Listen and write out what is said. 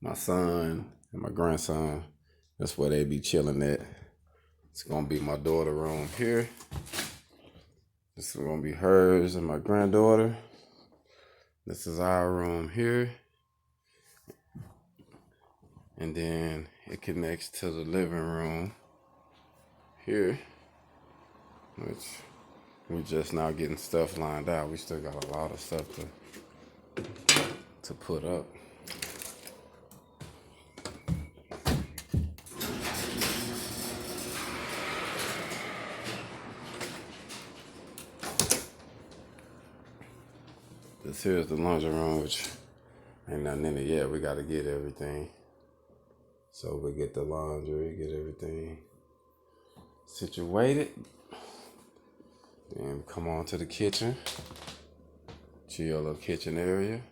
my son and my grandson. That's where they be chilling at. It's gonna be my daughter room here. This is gonna be hers and my granddaughter. This is our room here. And then it connects to the living room here, which we just now getting stuff lined out. We still got a lot of stuff to put up. This here is the laundry room, which ain't nothing in it yet. We got to get everything. So we get the laundry, get everything situated. Then come on to the kitchen. Chill little kitchen area.